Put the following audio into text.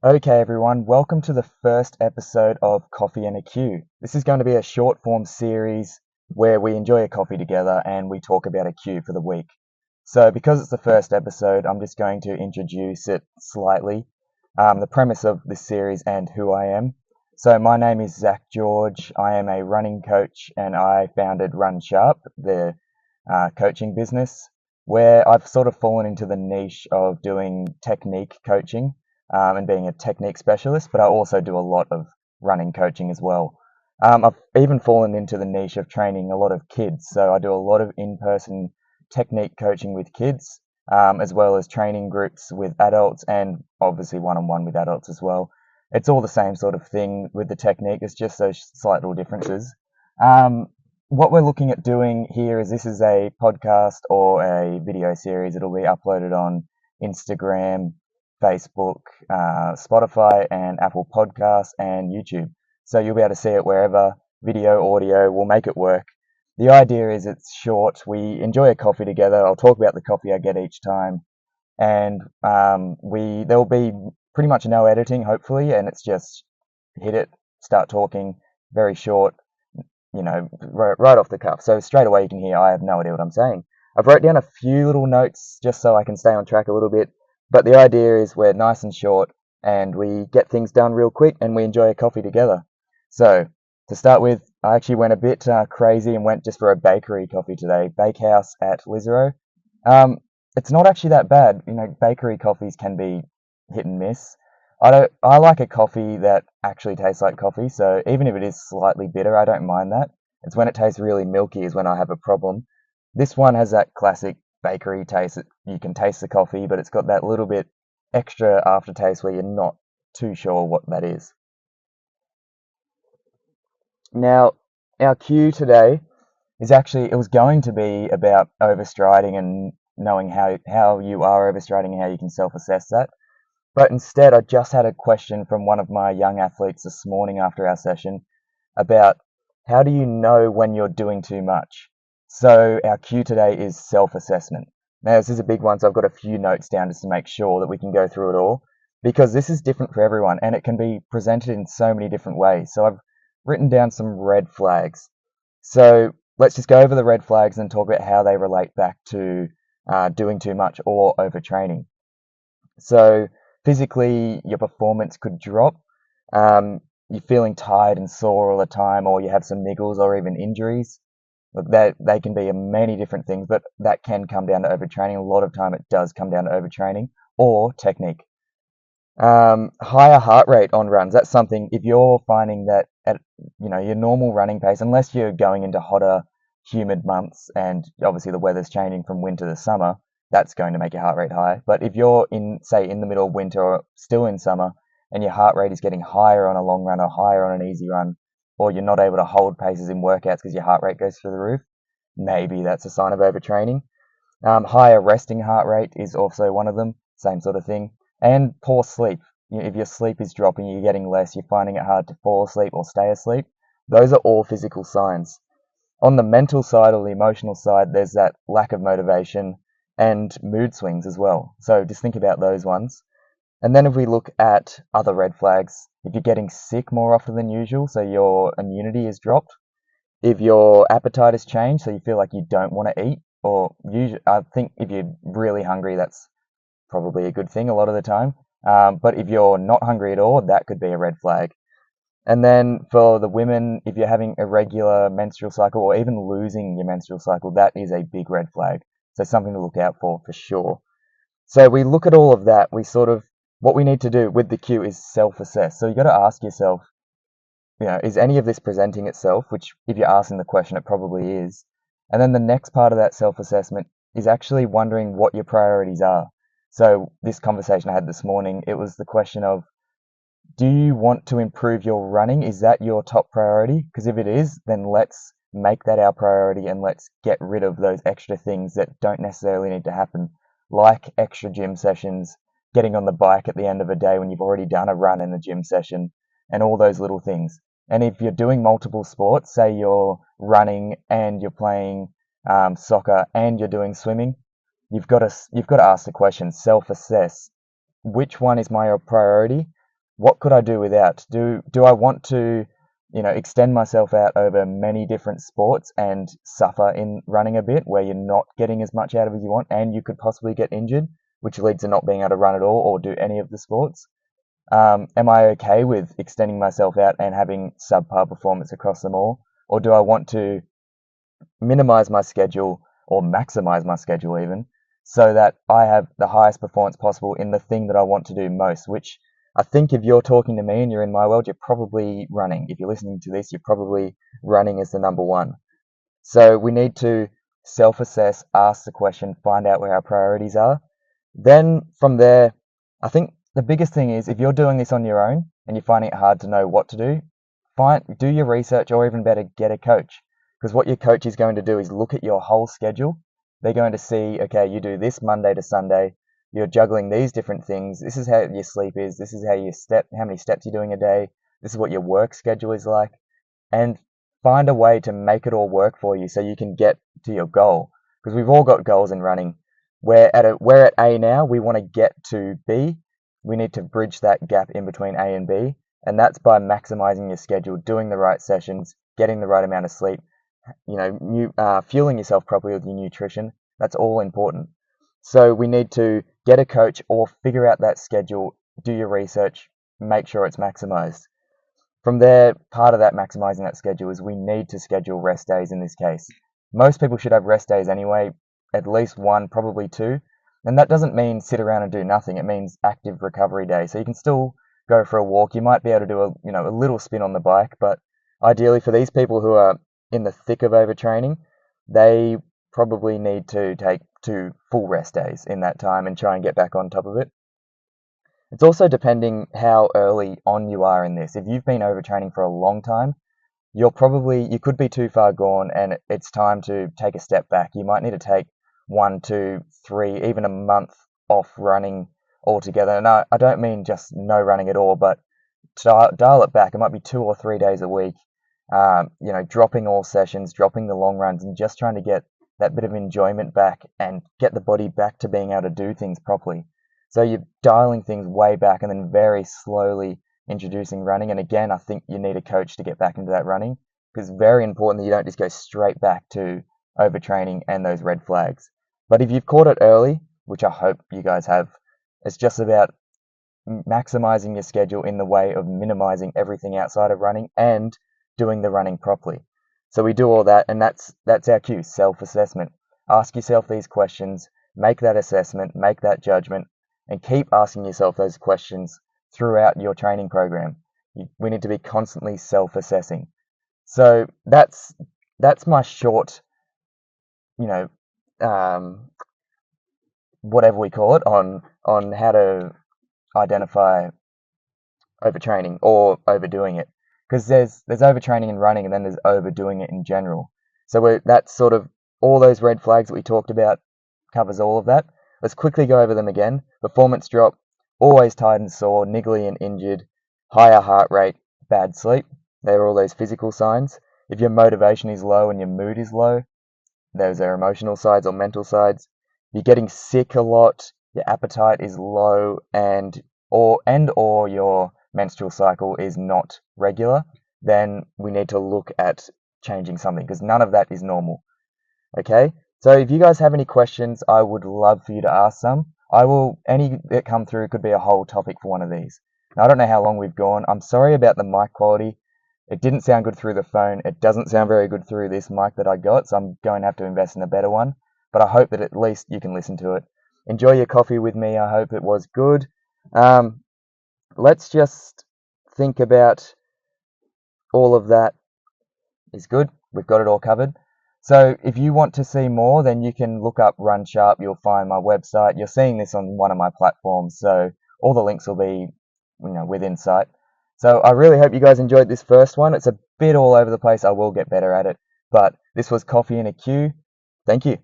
Okay, everyone, welcome to the first episode of Coffee and a Q. This is going to be a short form series where we enjoy a coffee together and we talk about a Q for the week. So, because it's the first episode, I'm just going to introduce it slightly, the premise of this series and who I am. So, my name is Zac George. I am a running coach and I founded RunSharp, the coaching business, where I've sort of fallen into the niche of doing technique coaching and being a technique specialist, but I also do a lot of running coaching as well. I've even fallen into the niche of training a lot of kids, so I do a lot of in-person technique coaching with kids, as well as training groups with adults and obviously one-on-one with adults as well. It's all the same sort of thing with the technique, it's just those slight little differences. Um, what we're looking at doing here is this is a podcast or a video series. It'll be uploaded on Instagram, Facebook, Spotify, and Apple Podcasts and YouTube. So you'll be able to see it wherever, video, audio, we'll make it work. The idea is it's short. We enjoy a coffee together. I'll talk about the coffee I get each time, and there'll be pretty much no editing, hopefully, and it's just hit it, start talking, very short, right off the cuff. So straight away you can hear I have no idea what I'm saying. I've wrote down a few little notes just so I can stay on track a little bit. But the idea is we're nice and short and we get things done real quick and we enjoy a coffee together. So to start with, I actually went a bit crazy and went just for a bakery coffee today, Bakehouse at Lisero. Um, it's not actually that bad. Bakery coffees can be hit and miss. I like a coffee that actually tastes like coffee, so even if it is slightly bitter, I don't mind that. It's when it tastes really milky is when I have a problem. This one has that classic bakery taste. You can taste the coffee, but it's got that little bit extra aftertaste where you're not too sure what that is. Now, our cue today it was going to be about overstriding and knowing how you are overstriding and how you can self-assess that. But instead, I just had a question from one of my young athletes this morning after our session about how do you know when you're doing too much? So, our cue today is self assessment. Now, this is a big one, so I've got a few notes down just to make sure that we can go through it all because this is different for everyone and it can be presented in so many different ways. So, I've written down some red flags. So, let's just go over the red flags and talk about how they relate back to doing too much or overtraining. So physically, your performance could drop. You're feeling tired and sore all the time, or you have some niggles or even injuries. Look, they can be many different things, but that can come down to overtraining. A lot of time, it does come down to overtraining or technique. Higher heart rate on runs. That's something. If you're finding that at your normal running pace, unless you're going into hotter, humid months, and obviously the weather's changing from winter to summer, that's going to make your heart rate high. But if you're in the middle of winter or still in summer, and your heart rate is getting higher on a long run or higher on an easy run, or you're not able to hold paces in workouts because your heart rate goes through the roof, maybe that's a sign of overtraining. Higher resting heart rate is also one of them, same sort of thing. And poor sleep. If your sleep is dropping, you're getting less, you're finding it hard to fall asleep or stay asleep, those are all physical signs. On the mental side or the emotional side, there's that lack of motivation and mood swings as well. So just think about those ones. And then if we look at other red flags, if you're getting sick more often than usual, so your immunity is dropped, if your appetite has changed, so you feel like you don't want to eat, or usually, I think if you're really hungry, that's probably a good thing a lot of the time. But if you're not hungry at all, that could be a red flag. And then for the women, if you're having irregular menstrual cycle or even losing your menstrual cycle, that is a big red flag. So something to look out for sure. So we look at all of that. What we need to do with the cue is self-assess. So you got to ask yourself, is any of this presenting itself? Which if you're asking the question, it probably is. And then the next part of that self-assessment is actually wondering what your priorities are. So this conversation I had this morning, it was the question of, do you want to improve your running? Is that your top priority? Because if it is, then let's make that our priority and let's get rid of those extra things that don't necessarily need to happen, like extra gym sessions, getting on the bike at the end of a day when you've already done a run in the gym session, and all those little things. And if you're doing multiple sports, say you're running and you're playing soccer and you're doing swimming, you've got to ask the question, self-assess, which one is my priority? what could I do without? Do I want to, extend myself out over many different sports and suffer in running a bit where you're not getting as much out of as you want and you could possibly get injured, which leads to not being able to run at all or do any of the sports? Am I okay with extending myself out and having subpar performance across them all? Or do I want to minimize my schedule or maximize my schedule even so that I have the highest performance possible in the thing that I want to do most, which I think if you're talking to me and you're in my world, you're probably running. If you're listening to this, you're probably running as the number one. So we need to self assess, ask the question, find out where our priorities are. Then from there, I think the biggest thing is if you're doing this on your own and you're finding it hard to know what to do, do your research or even better, get a coach. Because what your coach is going to do is look at your whole schedule. They're going to see, okay, you do this Monday to Sunday, you're juggling these different things. This is how your sleep is. This is how many steps you're doing a day. This is what your work schedule is like. And find a way to make it all work for you so you can get to your goal. Because we've all got goals in running. We're at A now, we want to get to B. We need to bridge that gap in between A and B. And that's by maximizing your schedule, doing the right sessions, getting the right amount of sleep, fueling yourself properly with your nutrition. That's all important. So we need to get a coach or figure out that schedule, do your research, make sure it's maximized. From there, part of that maximizing that schedule is we need to schedule rest days in this case. Most people should have rest days anyway, at least one, probably two. And that doesn't mean sit around and do nothing. It means active recovery day. So you can still go for a walk. You might be able to do a little spin on the bike, but ideally for these people who are in the thick of overtraining, they probably need to take 2 full rest days in that time and try and get back on top of it. It's also depending how early on you are in this. If you've been overtraining for a long time, you could be too far gone and it's time to take a step back. You might need to take 1, 2, 3, even a month off running altogether. And I don't mean just no running at all, but to dial it back. It might be 2 or 3 days a week, dropping all sessions, dropping the long runs and just trying to get that bit of enjoyment back and get the body back to being able to do things properly. So you're dialing things way back and then very slowly introducing running. And again, I think you need a coach to get back into that running because it's very important that you don't just go straight back to overtraining and those red flags. But if you've caught it early, which I hope you guys have, it's just about maximizing your schedule in the way of minimizing everything outside of running and doing the running properly. So we do all that, and that's our cue, self-assessment. Ask yourself these questions, make that assessment, make that judgment, and keep asking yourself those questions throughout your training program. We need to be constantly self-assessing. So that's my short, whatever we call it, on how to identify overtraining or overdoing it. Because there's overtraining in running and then there's overdoing it in general. So that's sort of all those red flags that we talked about covers all of that. Let's quickly go over them again. Performance drop, always tired and sore, niggly and injured, higher heart rate, bad sleep. They're all those physical signs. If your motivation is low and your mood is low, those are emotional sides or mental sides. You're getting sick a lot, your appetite is low, or your menstrual cycle is not regular, then we need to look at changing something because none of that is normal. Okay? So if you guys have any questions, I would love for you to ask some. Any that come through could be a whole topic for one of these. Now, I don't know how long we've gone. I'm sorry about the mic quality. It didn't sound good through the phone. It doesn't sound very good through this mic that I got, so I'm going to have to invest in a better one. But I hope that at least you can listen to it. Enjoy your coffee with me. I hope it was good. Let's just think about all of that is good. We've got it all covered. So if you want to see more, then you can look up RunSharp. You'll find my website. You're seeing this on one of my platforms, so all the links will be, within sight. So I really hope you guys enjoyed this first one. It's a bit all over the place. I will get better at it. But this was Coffee in a Queue. Thank you.